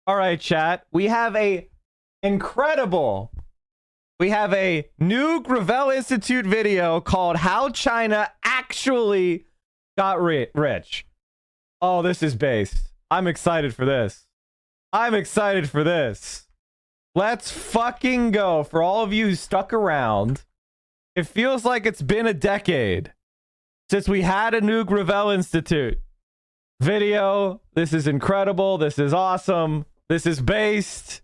All right, chat. We have a new Gravel Institute video called How China Actually Got Rich. Oh, this is based. I'm excited for this. Let's fucking go. For all of you who stuck around, it feels like it's been a decade since we had a new Gravel Institute video. This is incredible. This is awesome. This is based.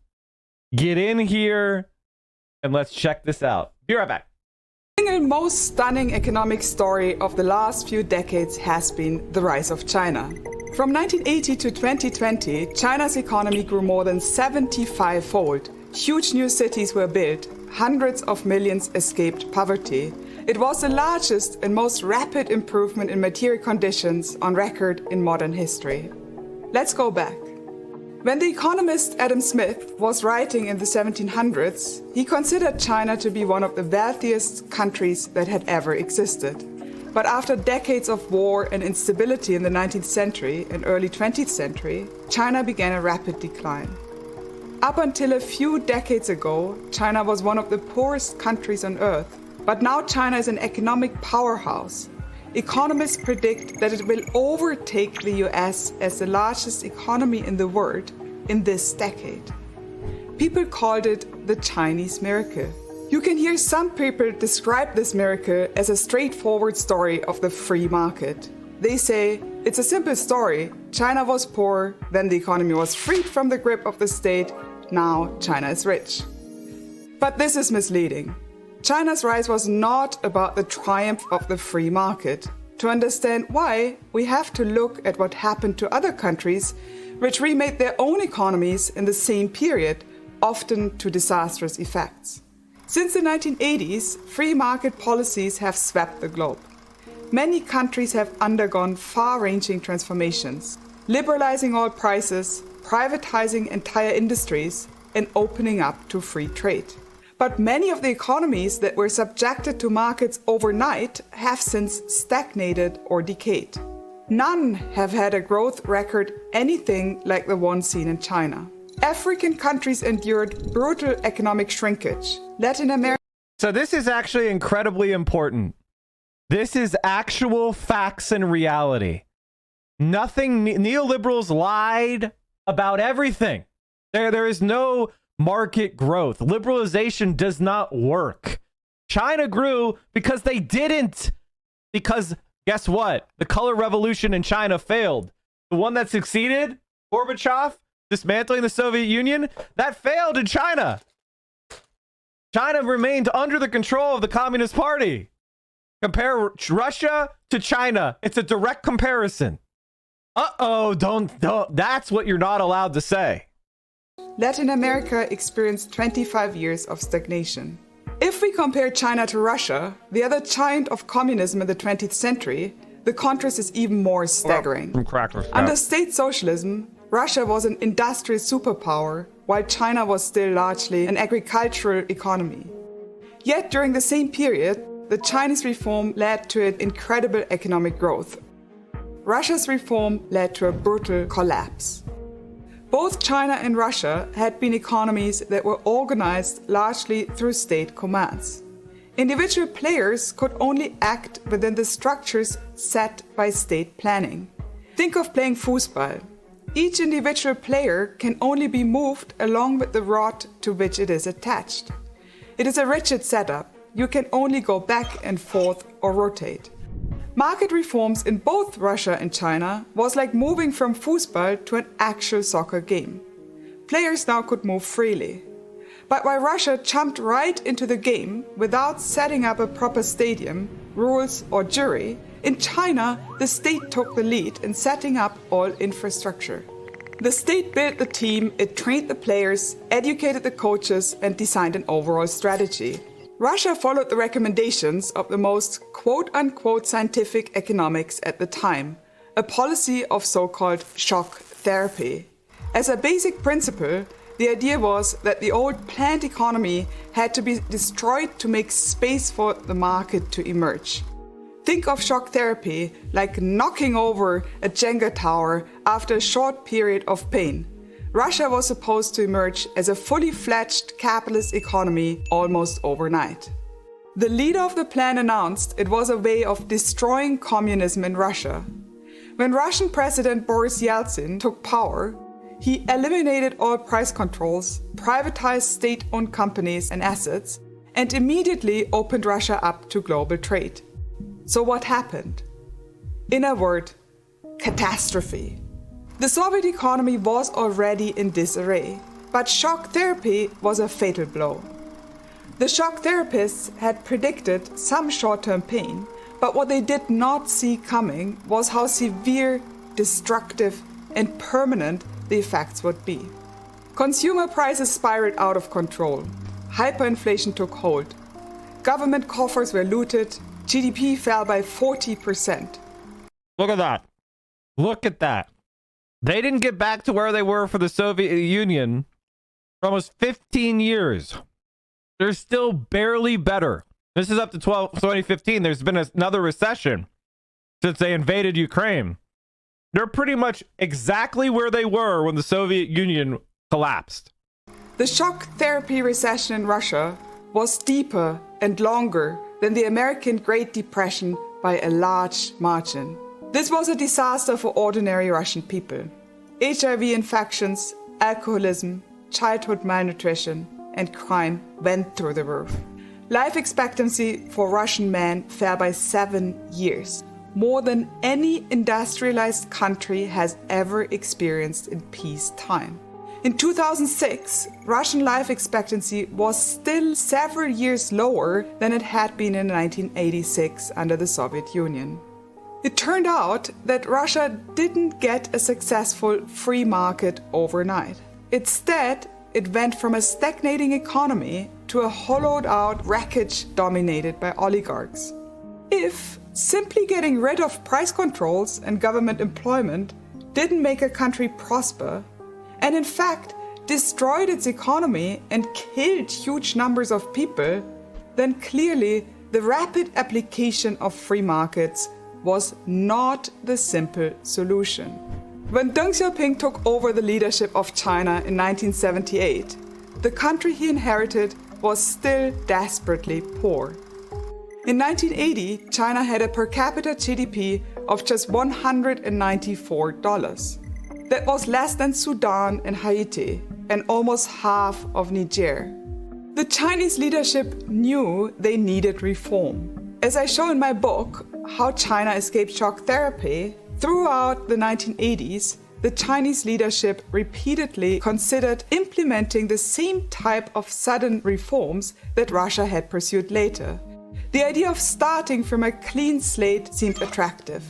Get in here and let's check this out. Be right back. The single most stunning economic story of the last few decades has been the rise of China. From 1980 to 2020, China's economy grew more than 75-fold. Huge new cities were built. Hundreds of millions escaped poverty. It was the largest and most rapid improvement in material conditions on record in modern history. Let's go back. When the economist Adam Smith was writing in the 1700s, he considered China to be one of the wealthiest countries that had ever existed. But after decades of war and instability in the 19th century and early 20th century, China began a rapid decline. Up until a few decades ago, China was one of the poorest countries on earth. But now China is an economic powerhouse. Economists predict that it will overtake the US as the largest economy in the world in this decade. People called it the Chinese miracle. You can hear some people describe this miracle as a straightforward story of the free market. They say, it's a simple story. China was poor, then the economy was freed from the grip of the state. Now China is rich. But this is misleading. China's rise was not about the triumph of the free market. To understand why, we have to look at what happened to other countries which remade their own economies in the same period, often to disastrous effects. Since the 1980s, free market policies have swept the globe. Many countries have undergone far-ranging transformations, liberalizing all prices, privatizing entire industries, and opening up to free trade. But many of the economies that were subjected to markets overnight have since stagnated or decayed. None have had a growth record anything like the one seen in China. African countries endured brutal economic shrinkage. Latin America. So this is actually incredibly important. This is actual facts and reality. Nothing, neoliberals lied about everything. There is no market growth. Liberalization does not work. China grew because they didn't. Because guess what? The color revolution in China failed. The one that succeeded, Gorbachev, dismantling the Soviet Union, that failed in China. China remained under the control of the Communist Party. Compare Russia to China. It's a direct comparison. Don't. That's what you're not allowed to say. Latin America experienced 25 years of stagnation. If we compare China to Russia, the other giant of communism in the 20th century, the contrast is even more staggering. Under state socialism, Russia was an industrial superpower, while China was still largely an agricultural economy. Yet during the same period, the Chinese reform led to an incredible economic growth. Russia's reform led to a brutal collapse. Both China and Russia had been economies that were organized largely through state commands. Individual players could only act within the structures set by state planning. Think of playing foosball. Each individual player can only be moved along with the rod to which it is attached. It is a rigid setup. You can only go back and forth or rotate. Market reforms in both Russia and China was like moving from foosball to an actual soccer game. Players now could move freely. But while Russia jumped right into the game without setting up a proper stadium, rules or jury, in China the state took the lead in setting up all infrastructure. The state built the team, it trained the players, educated the coaches, and designed an overall strategy. Russia followed the recommendations of the most quote-unquote scientific economics at the time, a policy of so-called shock therapy. As a basic principle, the idea was that the old planned economy had to be destroyed to make space for the market to emerge. Think of shock therapy like knocking over a Jenga tower after a short period of pain. Russia was supposed to emerge as a fully fledged capitalist economy almost overnight. The leader of the plan announced it was a way of destroying communism in Russia. When Russian President Boris Yeltsin took power, he eliminated all price controls, privatized state-owned companies and assets, and immediately opened Russia up to global trade. So what happened? In a word, catastrophe. The Soviet economy was already in disarray, but shock therapy was a fatal blow. The shock therapists had predicted some short-term pain, but what they did not see coming was how severe, destructive, and permanent the effects would be. Consumer prices spiraled out of control. Hyperinflation took hold. Government coffers were looted. GDP fell by 40%. Look at that. Look at that. They didn't get back to where they were for the Soviet Union for almost 15 years. They're still barely better. This is up to 2015. There's been another recession since they invaded Ukraine. They're pretty much exactly where they were when the Soviet Union collapsed. The shock therapy recession in Russia was deeper and longer than the American Great Depression by a large margin. This was a disaster for ordinary Russian people. HIV infections, alcoholism, childhood malnutrition, and crime went through the roof. Life expectancy for Russian men fell by 7 years, more than any industrialized country has ever experienced in peacetime. In 2006, Russian life expectancy was still several years lower than it had been in 1986 under the Soviet Union. It turned out that Russia didn't get a successful free market overnight. Instead, it went from a stagnating economy to a hollowed out wreckage dominated by oligarchs. If simply getting rid of price controls and government employment didn't make a country prosper, and in fact destroyed its economy and killed huge numbers of people, then clearly the rapid application of free markets was not the simple solution. When Deng Xiaoping took over the leadership of China in 1978, the country he inherited was still desperately poor. In 1980, China had a per capita GDP of just $194. That was less than Sudan and Haiti, and almost half of Niger. The Chinese leadership knew they needed reform. As I show in my book, How China Escaped Shock Therapy, throughout the 1980s, the Chinese leadership repeatedly considered implementing the same type of sudden reforms that Russia had pursued later. The idea of starting from a clean slate seemed attractive,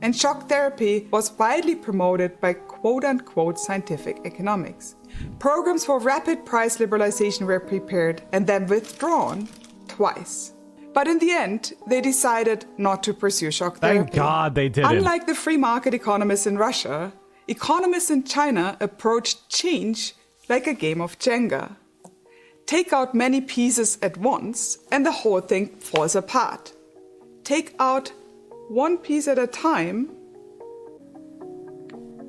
and shock therapy was widely promoted by quote-unquote scientific economics. Programs for rapid price liberalization were prepared and then withdrawn twice. But in the end, they decided not to pursue shock therapy. Thank God they didn't. Unlike the free market economists in Russia, economists in China approached change like a game of Jenga. Take out many pieces at once and the whole thing falls apart. Take out one piece at a time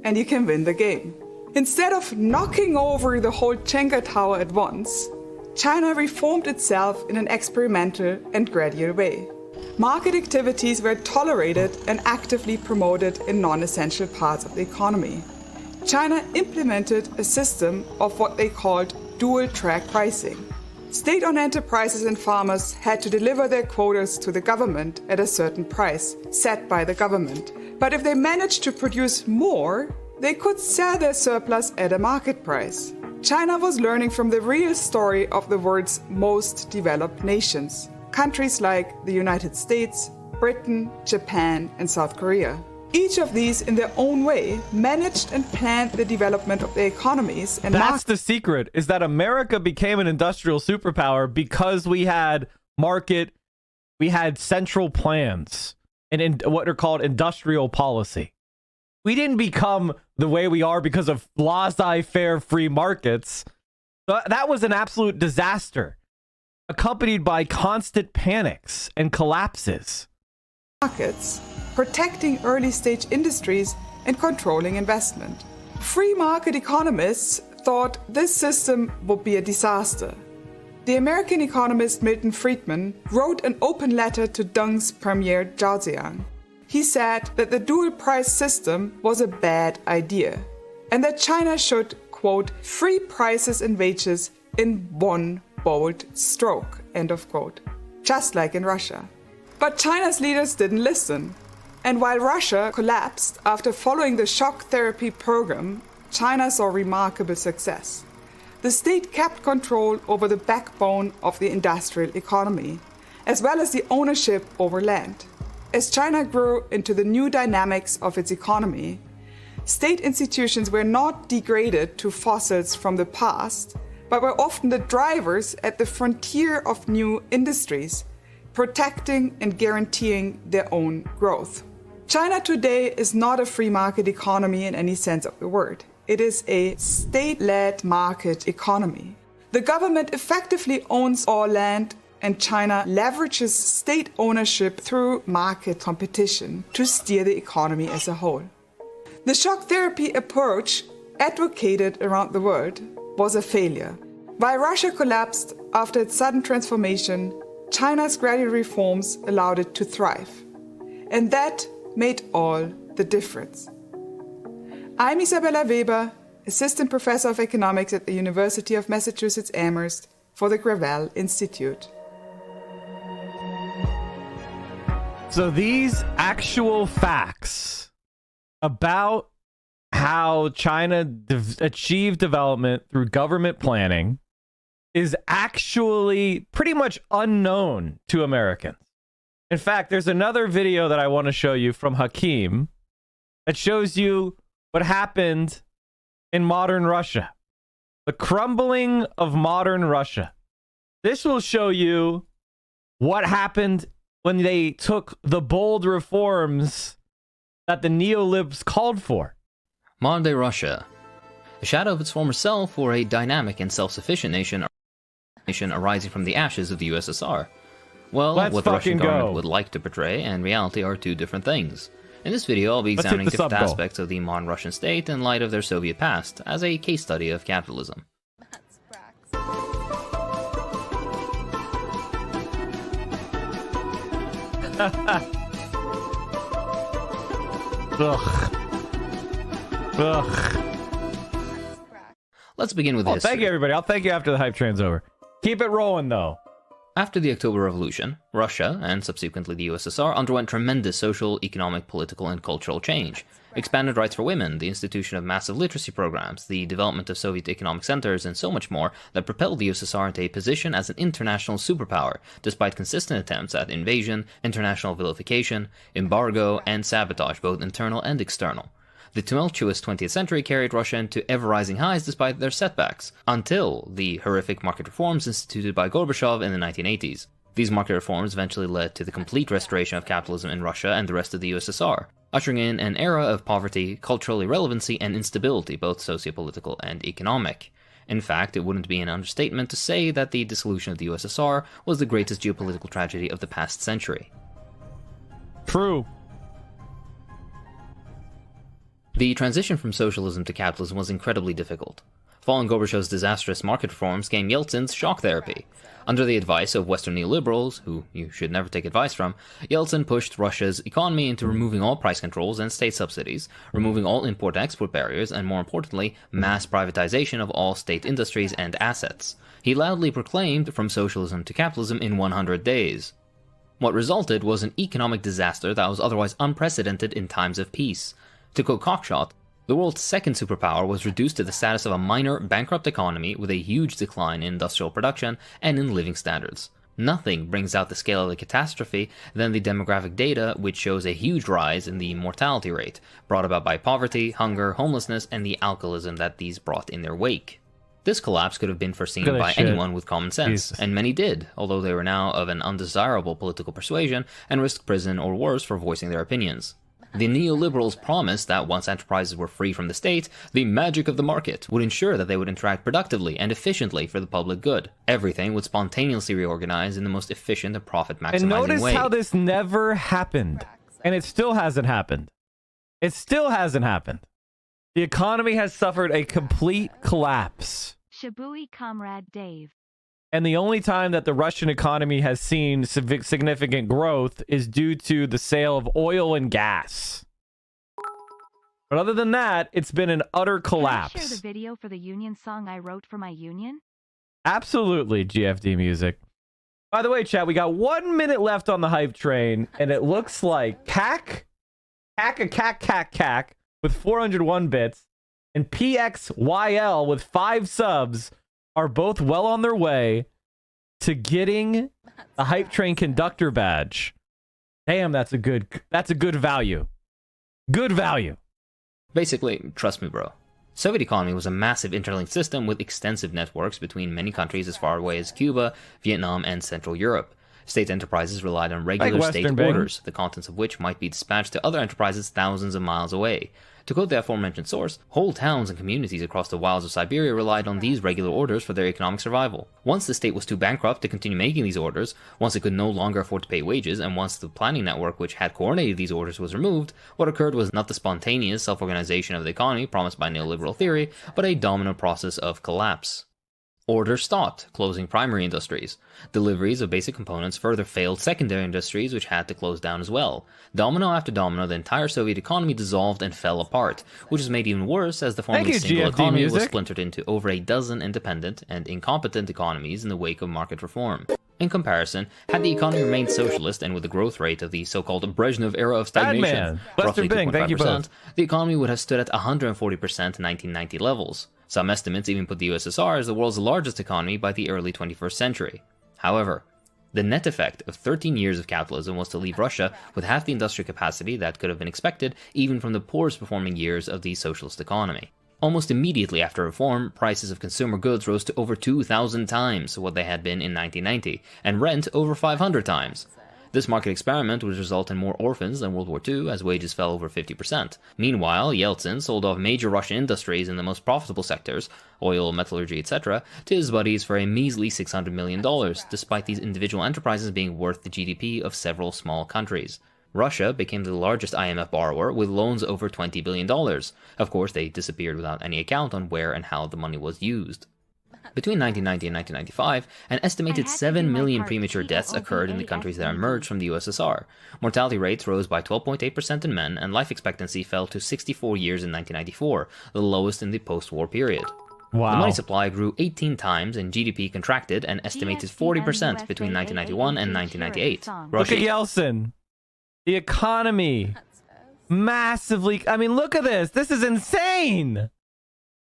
and you can win the game. Instead of knocking over the whole Jenga tower at once, China reformed itself in an experimental and gradual way. Market activities were tolerated and actively promoted in non-essential parts of the economy. China implemented a system of what they called dual-track pricing. State-owned enterprises and farmers had to deliver their quotas to the government at a certain price, set by the government. But if they managed to produce more, they could sell their surplus at a market price. China was learning from the real story of the world's most developed nations, countries like the United States, Britain, Japan, and South Korea. Each of these, in their own way, managed and planned the development of their economies and That's the secret, is that America became an industrial superpower because we had central plans and in what are called industrial policy. We didn't become the way we are because of laissez-faire free markets. That was an absolute disaster, accompanied by constant panics and collapses. Markets, protecting early-stage industries and controlling investment. Free market economists thought this system would be a disaster. The American economist Milton Friedman wrote an open letter to Deng's premier Zhao Ziyang. He said that the dual price system was a bad idea and that China should, quote, free prices and wages in one bold stroke, end of quote, just like in Russia. But China's leaders didn't listen. And while Russia collapsed after following the shock therapy program, China saw remarkable success. The state kept control over the backbone of the industrial economy, as well as the ownership over land. As China grew into the new dynamics of its economy, state institutions were not degraded to fossils from the past, but were often the drivers at the frontier of new industries, protecting and guaranteeing their own growth. China today is not a free market economy in any sense of the word. It is a state-led market economy. The government effectively owns all land, and China leverages state ownership through market competition to steer the economy as a whole. The shock therapy approach advocated around the world was a failure. While Russia collapsed after its sudden transformation, China's gradual reforms allowed it to thrive. And that made all the difference. I'm Isabella Weber, Assistant Professor of Economics at the University of Massachusetts Amherst for the Gravel Institute. So these actual facts about how China achieved development through government planning is actually pretty much unknown to Americans. In fact, there's another video that I want to show you from Hakim that shows you what happened in modern Russia. The crumbling of modern Russia. This will show you what happened when they took the bold reforms that the neolibs called for. Modern-day Russia. A shadow of its former self, or a dynamic and self-sufficient nation arising from the ashes of the USSR? Well, what the Russian government would like to portray and reality are two different things. In this video, I'll be examining different aspects of the modern Russian state in light of their Soviet past, as a case study of capitalism. Let's begin with history. Thank you, everybody. I'll thank you after the hype train's over. Keep it rolling, though. After the October Revolution, Russia, and subsequently the USSR, underwent tremendous social, economic, political, and cultural change. Expanded rights for women, the institution of massive literacy programs, the development of Soviet economic centers, and so much more that propelled the USSR into a position as an international superpower, despite consistent attempts at invasion, international vilification, embargo, and sabotage, both internal and external. The tumultuous 20th century carried Russia into ever-rising highs despite their setbacks, until the horrific market reforms instituted by Gorbachev in the 1980s. These market reforms eventually led to the complete restoration of capitalism in Russia and the rest of the USSR, ushering in an era of poverty, cultural irrelevancy, and instability, both sociopolitical and economic. In fact, it wouldn't be an understatement to say that the dissolution of the USSR was the greatest geopolitical tragedy of the past century. True. The transition from socialism to capitalism was incredibly difficult. Following Gorbachev's disastrous market reforms came Yeltsin's shock therapy. Under the advice of Western neoliberals, who you should never take advice from, Yeltsin pushed Russia's economy into removing all price controls and state subsidies, removing all import-export barriers, and more importantly, mass privatization of all state industries and assets. He loudly proclaimed from socialism to capitalism in 100 days. What resulted was an economic disaster that was otherwise unprecedented in times of peace. To quote Cockshot, the world's second superpower was reduced to the status of a minor, bankrupt economy with a huge decline in industrial production and in living standards. Nothing brings out the scale of the catastrophe than the demographic data, which shows a huge rise in the mortality rate, brought about by poverty, hunger, homelessness, and the alcoholism that these brought in their wake. This collapse could have been foreseen by anyone with common sense, and many did, although they were now of an undesirable political persuasion and risked prison or worse for voicing their opinions. The neoliberals promised that once enterprises were free from the state, the magic of the market would ensure that they would interact productively and efficiently for the public good. Everything would spontaneously reorganize in the most efficient and profit-maximizing way. And notice how this never happened. And it still hasn't happened. It still hasn't happened. The economy has suffered a complete collapse. Shibui Comrade Dave. And the only time that the Russian economy has seen significant growth is due to the sale of oil and gas. But other than that, it's been an utter collapse. Can I share the video for the union song I wrote for my union? Absolutely, GFD music. By the way, chat, we got 1 minute left on the hype train, and it looks like CAC with 401 bits and PXYL with 5 subs are both well on their way to getting a hype train conductor badge. Damn, that's a good value. Good value. Basically, trust me, bro. Soviet economy was a massive interlinked system with extensive networks between many countries as far away as Cuba, Vietnam, and Central Europe. State enterprises relied on regular state orders, the contents of which might be dispatched to other enterprises thousands of miles away. To quote the aforementioned source, whole towns and communities across the wilds of Siberia relied on these regular orders for their economic survival. Once the state was too bankrupt to continue making these orders, once it could no longer afford to pay wages, and once the planning network which had coordinated these orders was removed, what occurred was not the spontaneous self-organization of the economy promised by neoliberal theory, but a domino process of collapse. Orders stopped, closing primary industries. Deliveries of basic components further failed secondary industries, which had to close down as well. Domino after domino, the entire Soviet economy dissolved and fell apart, which was made even worse as the formerly single economy was splintered into over a dozen independent and incompetent economies in the wake of market reform. In comparison, had the economy remained socialist and with the growth rate of the so-called Brezhnev era of stagnation, roughly 2.5%, the economy would have stood at 140% in 1990 levels. Some estimates even put the USSR as the world's largest economy by the early 21st century. However, the net effect of 13 years of capitalism was to leave Russia with half the industrial capacity that could have been expected even from the poorest performing years of the socialist economy. Almost immediately after reform, prices of consumer goods rose to over 2,000 times what they had been in 1990, and rent over 500 times. This market experiment would result in more orphans than World War II, as wages fell over 50%. Meanwhile, Yeltsin sold off major Russian industries in the most profitable sectors, oil, metallurgy, etc., to his buddies for a measly $600 million, despite these individual enterprises being worth the GDP of several small countries. Russia became the largest IMF borrower, with loans over $20 billion. Of course, they disappeared without any account on where and how the money was used. Between 1990 and 1995, an estimated 7 million premature deaths occurred in the countries that emerged from the USSR. Mortality rates rose by 12.8% in men, and life expectancy fell to 64 years in 1994, the lowest in the post-war period. Wow. The money supply grew 18 times, and GDP contracted an estimated 40% between 1991 and 1998. Look at Yeltsin. The economy. Massively. I mean, look at this. This is insane.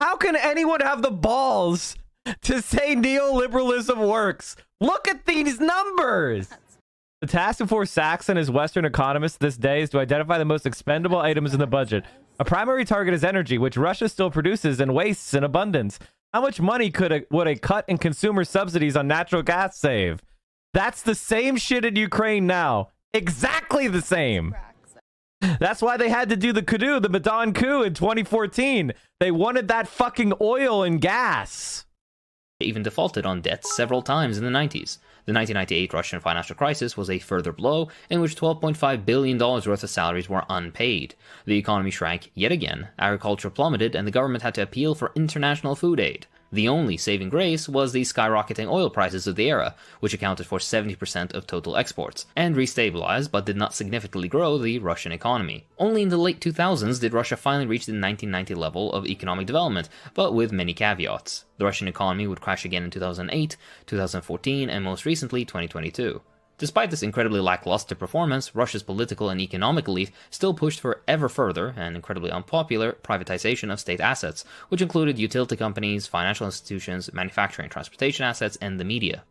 How can anyone have the balls to say neoliberalism works? Look at these numbers. The task before Sachs and his Western economists this day is to identify the most expendable items in the budget. A primary target is energy, which Russia still produces and wastes in abundance. How much money would a cut in consumer subsidies on natural gas save? That's the same shit in Ukraine now. Exactly the same. That's why they had to do the Maidan coup in 2014. They wanted that fucking oil and gas. They even defaulted on debts several times in the 90s. The 1998 Russian financial crisis was a further blow, in which $12.5 billion worth of salaries were unpaid. The economy shrank yet again, agriculture plummeted, and the government had to appeal for international food aid. The only saving grace was the skyrocketing oil prices of the era, which accounted for 70% of total exports, and restabilized but did not significantly grow the Russian economy. Only in the late 2000s did Russia finally reach the 1990 level of economic development, but with many caveats. The Russian economy would crash again in 2008, 2014, and most recently 2022. Despite this incredibly lackluster performance, Russia's political and economic elite still pushed for ever further and incredibly unpopular privatization of state assets, which included utility companies, financial institutions, manufacturing and transportation assets, and the media.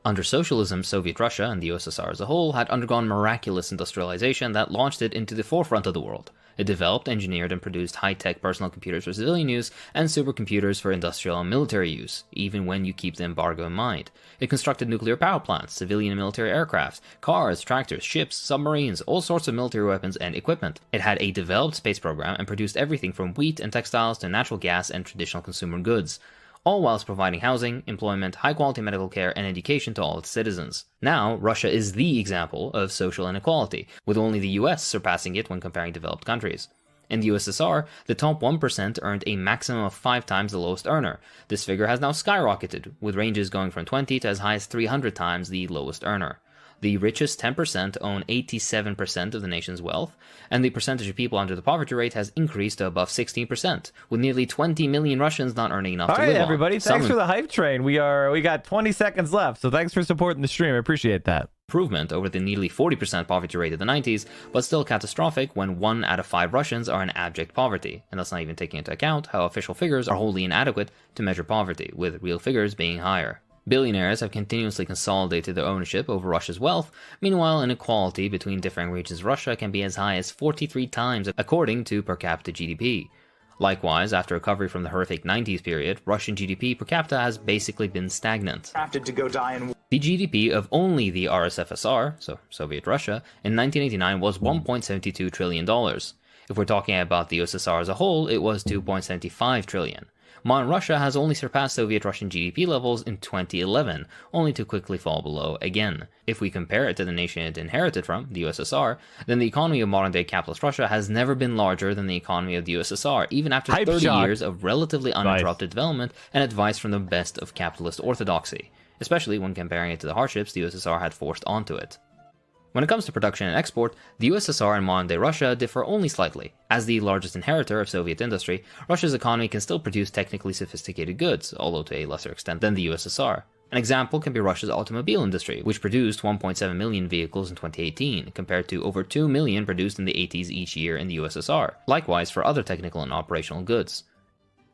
Under socialism, Soviet Russia and the USSR as a whole had undergone miraculous industrialization that launched it into the forefront of the world. It developed, engineered, and produced high-tech personal computers for civilian use and supercomputers for industrial and military use, even when you keep the embargo in mind. It constructed nuclear power plants, civilian and military aircraft, cars, tractors, ships, submarines, all sorts of military weapons and equipment. It had a developed space program and produced everything from wheat and textiles to natural gas and traditional consumer goods, all whilst providing housing, employment, high-quality medical care, and education to all its citizens. Now, Russia is the example of social inequality, with only the US surpassing it when comparing developed countries. In the USSR, the top 1% earned a maximum of 5 times the lowest earner. This figure has now skyrocketed, with ranges going from 20 to as high as 300 times the lowest earner. The richest 10% own 87% of the nation's wealth, and the percentage of people under the poverty rate has increased to above 16%, with nearly 20 million Russians not earning enough to live on. All right, everybody, thanks for the hype train. We got 20 seconds left, so thanks for supporting the stream. I appreciate that. Improvement over the nearly 40% poverty rate of the 90s, but still catastrophic when 1 out of 5 Russians are in abject poverty, and that's not even taking into account how official figures are wholly inadequate to measure poverty, with real figures being higher. Billionaires have continuously consolidated their ownership over Russia's wealth. Meanwhile, inequality between differing regions of Russia can be as high as 43 times according to per capita GDP. Likewise, after recovery from the horrific 90s period, Russian GDP per capita has basically been stagnant. The GDP of only the RSFSR, so Soviet Russia, in 1989 was $1.72 trillion. If we're talking about the USSR as a whole, it was $2.75 trillion. Modern Russia has only surpassed Soviet Russian GDP levels in 2011, only to quickly fall below again. If we compare it to the nation it inherited from, the USSR, then the economy of modern-day capitalist Russia has never been larger than the economy of the USSR, even after 30 years of relatively uninterrupted development and advice from the best of capitalist orthodoxy, especially when comparing it to the hardships the USSR had forced onto it. When it comes to production and export, the USSR and modern-day Russia differ only slightly. As the largest inheritor of Soviet industry, Russia's economy can still produce technically sophisticated goods, although to a lesser extent than the USSR. An example can be Russia's automobile industry, which produced 1.7 million vehicles in 2018, compared to over 2 million produced in the 80s each year in the USSR. Likewise for other technical and operational goods.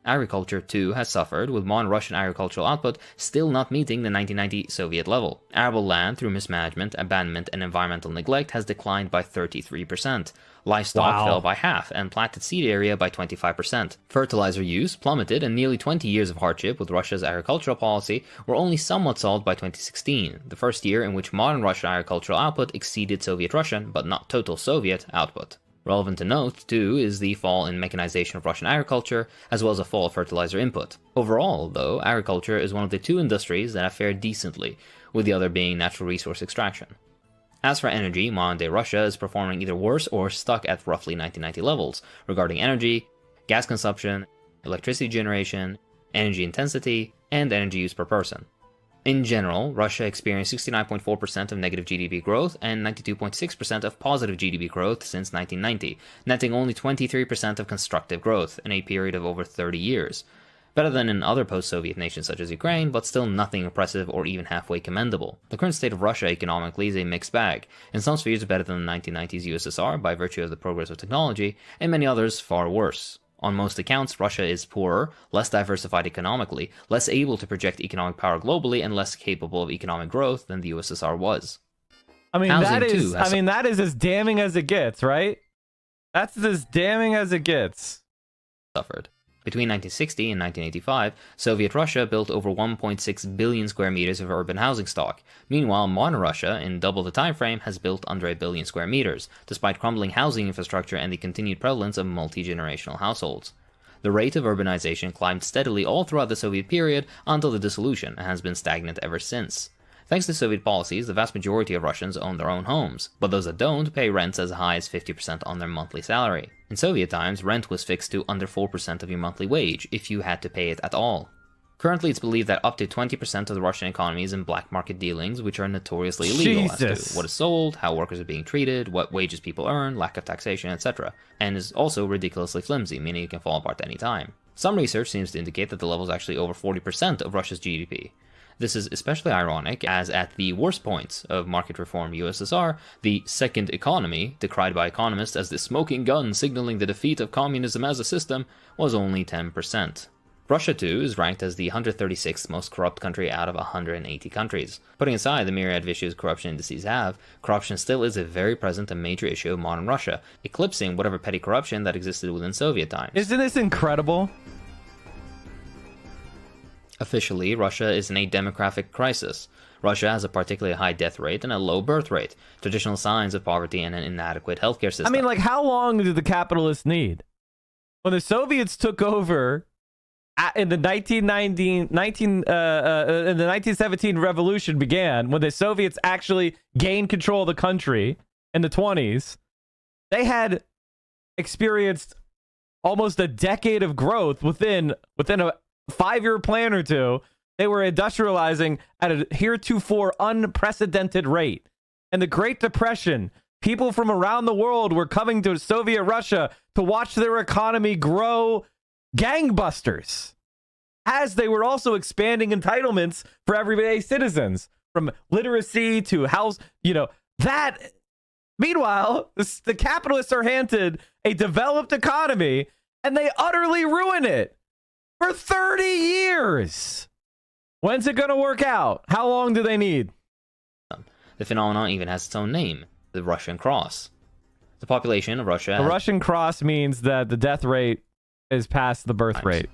Agriculture, too, has suffered, with modern Russian agricultural output still not meeting the 1990 Soviet level. Arable land, through mismanagement, abandonment, and environmental neglect, has declined by 33%. Livestock fell by half, and planted seed area by 25%. Fertilizer use plummeted, and nearly 20 years of hardship with Russia's agricultural policy were only somewhat solved by 2016, the first year in which modern Russian agricultural output exceeded Soviet Russian, but not total Soviet, output. Relevant to note, too, is the fall in mechanization of Russian agriculture, as well as a fall of fertilizer input. Overall, though, agriculture is one of the 2 industries that have fared decently, with the other being natural resource extraction. As for energy, modern-day Russia is performing either worse or stuck at roughly 1990 levels, regarding energy, gas consumption, electricity generation, energy intensity, and energy use per person. In general, Russia experienced 69.4% of negative GDP growth and 92.6% of positive GDP growth since 1990, netting only 23% of constructive growth in a period of over 30 years. Better than in other post-Soviet nations such as Ukraine, but still nothing impressive or even halfway commendable. The current state of Russia economically is a mixed bag. In some spheres better than the 1990s USSR by virtue of the progress of technology, and many others far worse. On most accounts, Russia is poorer, less diversified economically, less able to project economic power globally, and less capable of economic growth than the USSR was. I mean, that is as damning as it gets, right? That's as damning as it gets. Suffered. Between 1960 and 1985, Soviet Russia built over 1.6 billion square meters of urban housing stock. Meanwhile, modern Russia, in double the time frame, has built under 1 billion square meters, despite crumbling housing infrastructure and the continued prevalence of multi-generational households. The rate of urbanization climbed steadily all throughout the Soviet period until the dissolution and has been stagnant ever since. Thanks to Soviet policies, the vast majority of Russians own their own homes, but those that don't pay rents as high as 50% on their monthly salary. In Soviet times, rent was fixed to under 4% of your monthly wage, if you had to pay it at all. Currently, it's believed that up to 20% of the Russian economy is in black market dealings, which are notoriously illegal as to what is sold, how workers are being treated, what wages people earn, lack of taxation, etc., and is also ridiculously flimsy, meaning it can fall apart any time. Some research seems to indicate that the level is actually over 40% of Russia's GDP. This is especially ironic, as at the worst points of market reform USSR, the second economy, decried by economists as the smoking gun signaling the defeat of communism as a system, was only 10%. Russia, too, is ranked as the 136th most corrupt country out of 180 countries. Putting aside the myriad of issues corruption indices have, corruption still is a very present and major issue of modern Russia, eclipsing whatever petty corruption that existed within Soviet times. Isn't this incredible? Officially, Russia is in a demographic crisis. Russia has a particularly high death rate and a low birth rate, traditional signs of poverty and an inadequate healthcare system. I mean, like, how long did the capitalists need? When the Soviets took over in the 1917 revolution began, when the Soviets actually gained control of the country in the 20s, they had experienced almost a decade of growth within a 5-year plan or two. They were industrializing at a heretofore unprecedented rate. And the Great Depression, people from around the world were coming to Soviet Russia to watch their economy grow gangbusters, as they were also expanding entitlements for everyday citizens, from literacy to house, that. Meanwhile, the capitalists are handed a developed economy and they utterly ruin it for 30 years. When's it going to work out? How long do they need? The phenomenon even has its own name, the Russian cross. The population of Russia... The Russian cross means that the death rate is past the birth rate.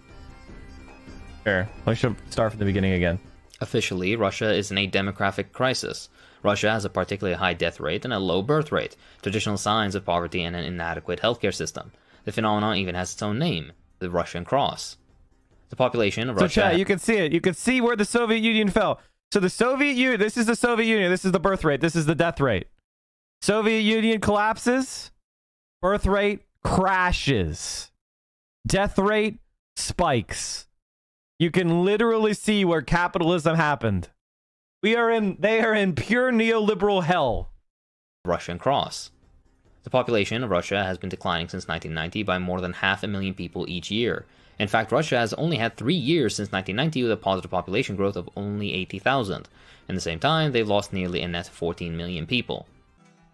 Here, I should start from the beginning again. Officially, Russia is in a demographic crisis. Russia has a particularly high death rate and a low birth rate, traditional signs of poverty and an inadequate healthcare system. The phenomenon even has its own name, the Russian cross. The population of Russia... So, chat, you can see it. You can see where the Soviet Union fell. So the Soviet Union, this is the Soviet Union. This is the birth rate. This is the death rate. Soviet Union collapses. Birth rate crashes. Death rate spikes. You can literally see where capitalism happened. They are in pure neoliberal hell. Russian cross. The population of Russia has been declining since 1990 by more than 500,000 people each year. In fact, Russia has only had 3 years since 1990 with a positive population growth of only 80,000. In the same time, they've lost nearly a net 14 million people.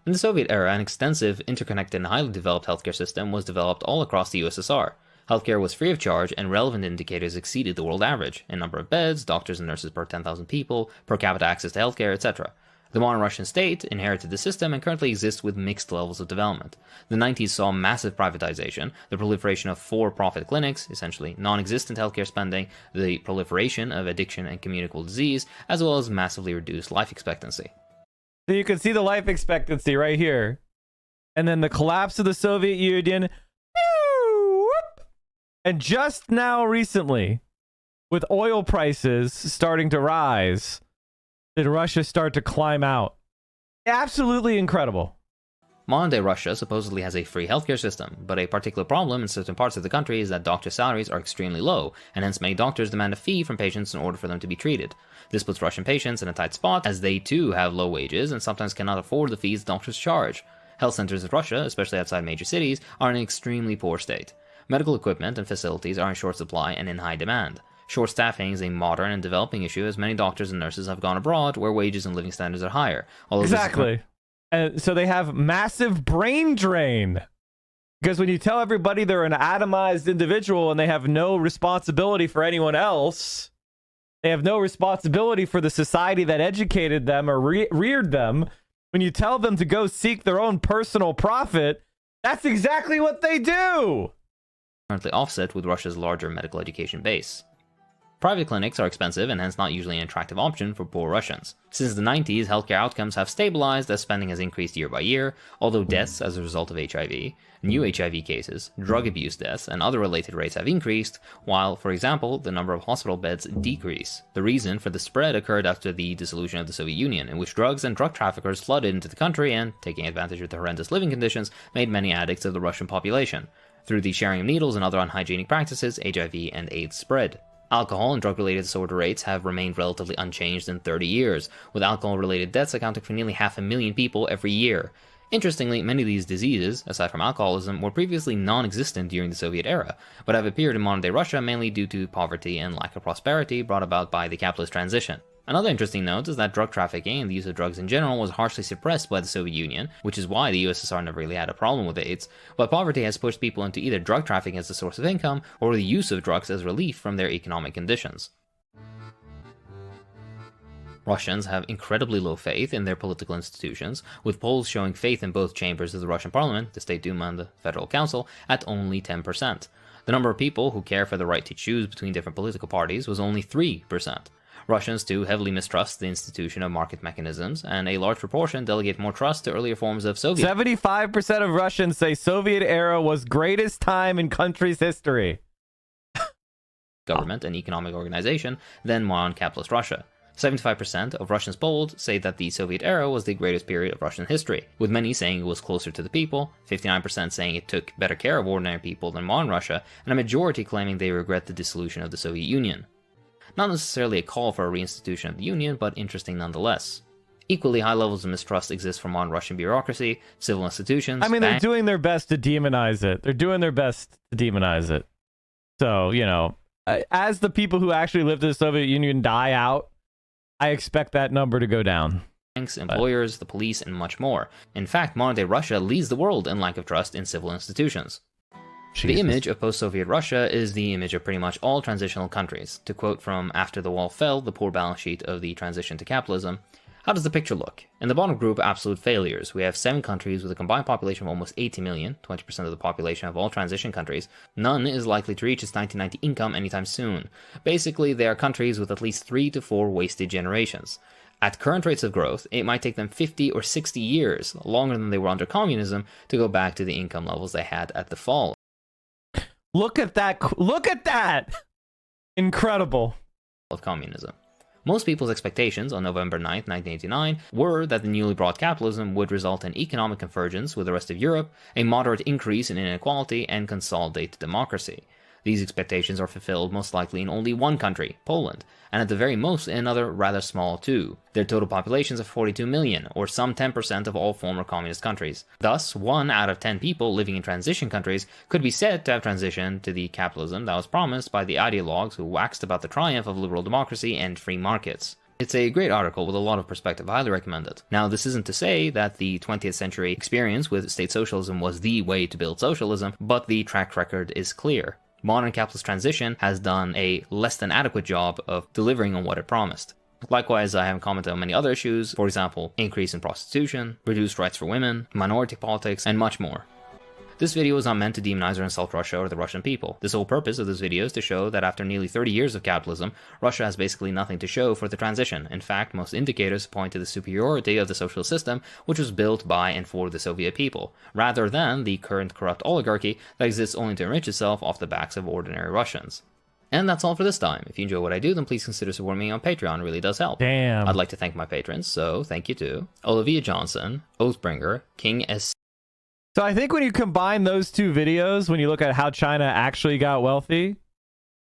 In the Soviet era, an extensive, interconnected, and highly developed healthcare system was developed all across the USSR. Healthcare was free of charge, and relevant indicators exceeded the world average in number of beds, doctors and nurses per 10,000 people, per capita access to healthcare, etc. The modern Russian state inherited the system and currently exists with mixed levels of development. The 90s saw massive privatization, the proliferation of for-profit clinics, essentially non-existent healthcare spending, the proliferation of addiction and communicable disease, as well as massively reduced life expectancy. So you can see the life expectancy right here. And then the collapse of the Soviet Union. And just now recently, with oil prices starting to rise, did Russia start to climb out. Absolutely incredible. Modern-day Russia supposedly has a free healthcare system, but a particular problem in certain parts of the country is that doctors' salaries are extremely low, and hence many doctors demand a fee from patients in order for them to be treated. This puts Russian patients in a tight spot, as they too have low wages and sometimes cannot afford the fees doctors charge. Health centers in Russia, especially outside major cities, are in an extremely poor state. Medical equipment and facilities are in short supply and in high demand. Short staffing is a modern and developing issue, as many doctors and nurses have gone abroad where wages and living standards are higher. Exactly. And so they have massive brain drain. Because when you tell everybody they're an atomized individual and they have no responsibility for anyone else, they have no responsibility for the society that educated them or reared them, when you tell them to go seek their own personal profit, that's exactly what they do. Currently offset with Russia's larger medical education base. Private clinics are expensive and hence not usually an attractive option for poor Russians. Since the 90s, healthcare outcomes have stabilized as spending has increased year by year, although deaths as a result of HIV, new HIV cases, drug abuse deaths, and other related rates have increased, while, for example, the number of hospital beds decrease. The reason for the spread occurred after the dissolution of the Soviet Union, in which drugs and drug traffickers flooded into the country and, taking advantage of the horrendous living conditions, made many addicts of the Russian population. Through the sharing of needles and other unhygienic practices, HIV and AIDS spread. Alcohol and drug-related disorder rates have remained relatively unchanged in 30 years, with alcohol-related deaths accounting for nearly 500,000 people every year. Interestingly, many of these diseases, aside from alcoholism, were previously non-existent during the Soviet era, but have appeared in modern-day Russia mainly due to poverty and lack of prosperity brought about by the capitalist transition. Another interesting note is that drug trafficking and the use of drugs in general was harshly suppressed by the Soviet Union, which is why the USSR never really had a problem with AIDS, but poverty has pushed people into either drug trafficking as a source of income or the use of drugs as relief from their economic conditions. Russians have incredibly low faith in their political institutions, with polls showing faith in both chambers of the Russian parliament, the State Duma and the Federal Council, at only 10%. The number of people who care for the right to choose between different political parties was only 3%. Russians, too, heavily mistrust the institution of market mechanisms, and a large proportion delegate more trust to earlier forms of Soviet... 75% of Russians say Soviet era was greatest time in country's history. ...government and economic organization than modern capitalist Russia. 75% of Russians polled say that the Soviet era was the greatest period of Russian history, with many saying it was closer to the people, 59% saying it took better care of ordinary people than modern Russia, and a majority claiming they regret the dissolution of the Soviet Union. Not necessarily a call for a reinstitution of the Union, but interesting nonetheless. Equally high levels of mistrust exist for modern Russian bureaucracy, civil institutions. I mean, they're doing their best to demonize it. They're doing their best to demonize it. So, you know, as the people who actually lived in the Soviet Union die out, I expect that number to go down. Banks, employers, the police, and much more. In fact, modern-day Russia leads the world in lack of trust in civil institutions. Jesus. The image of post-Soviet Russia is the image of pretty much all transitional countries. To quote from After the Wall Fell, the poor balance sheet of the transition to capitalism, how does the picture look? In the bottom group, absolute failures. We have 7 countries with a combined population of almost 80 million, 20% of the population of all transition countries. None is likely to reach its 1990 income anytime soon. Basically, they are countries with at least 3 to 4 wasted generations. At current rates of growth, it might take them 50 or 60 years, longer than they were under communism, to go back to the income levels they had at the fall. Look at that. Look at that. Incredible. Of communism. Most people's expectations on November 9, 1989 were that the newly brought capitalism would result in economic convergence with the rest of Europe, a moderate increase in inequality, and consolidated democracy. These expectations are fulfilled most likely in only one country, Poland, and at the very most in another rather small too. Their total populations of 42 million, or some 10% of all former communist countries. Thus, 1 out of 10 people living in transition countries could be said to have transitioned to the capitalism that was promised by the ideologues who waxed about the triumph of liberal democracy and free markets. It's a great article with a lot of perspective. I highly recommend it. Now, this isn't to say that the 20th century experience with state socialism was the way to build socialism, but the track record is clear. Modern capitalist transition has done a less than adequate job of delivering on what it promised. Likewise, I haven't commented on many other issues, for example, increase in prostitution, reduced rights for women, minority politics, and much more. This video is not meant to demonize or insult Russia or the Russian people. The sole purpose of this video is to show that after nearly 30 years of capitalism, Russia has basically nothing to show for the transition. In fact, most indicators point to the superiority of the socialist system, which was built by and for the Soviet people, rather than the current corrupt oligarchy that exists only to enrich itself off the backs of ordinary Russians. And that's all for this time. If you enjoy what I do, then please consider supporting me on Patreon. It really does help. Damn. I'd like to thank my patrons, so thank you to Olivia Johnson, Oathbringer, King S. So I think when you combine those two videos, when you look at how China actually got wealthy,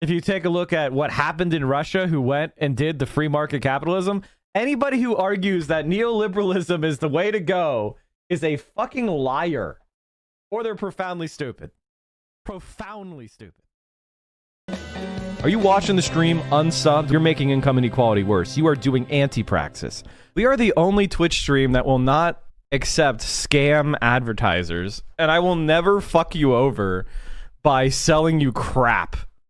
if you take a look at what happened in Russia, who went and did the free market capitalism, anybody who argues that neoliberalism is the way to go is a fucking liar. Or they're profoundly stupid. Profoundly stupid. Are you watching the stream unsubbed? You're making income inequality worse. You are doing anti-praxis. We are the only Twitch stream that will not accept scam advertisers, and I will never fuck you over by selling you crap.